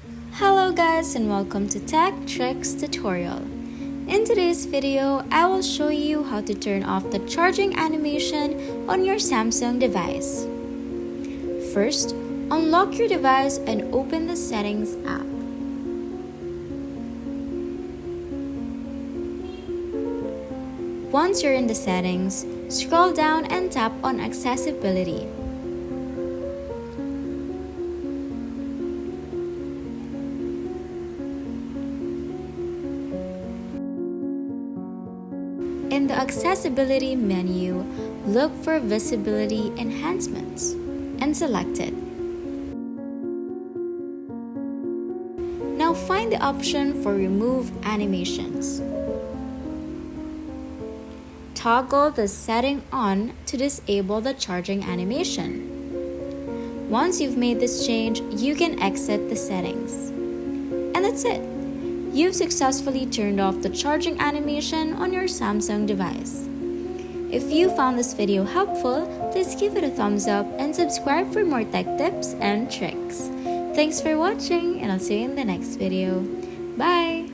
Hello guys and welcome to Tech Tricks tutorial. In today's video, I will show you how to turn off the charging animation on your Samsung device. First, unlock your device and open the Settings app. Once you're in the settings, scroll down and tap on Accessibility. In the Accessibility menu, look for Visibility Enhancements and select it. Now find the option for Remove Animations. Toggle the setting on to disable the charging animation. Once you've made this change, you can exit the settings. And that's it! You've successfully turned off the charging animation on your Samsung device. If you found this video helpful, please give it a thumbs up and subscribe for more tech tips and tricks. Thanks for watching, and I'll see you in the next video. Bye!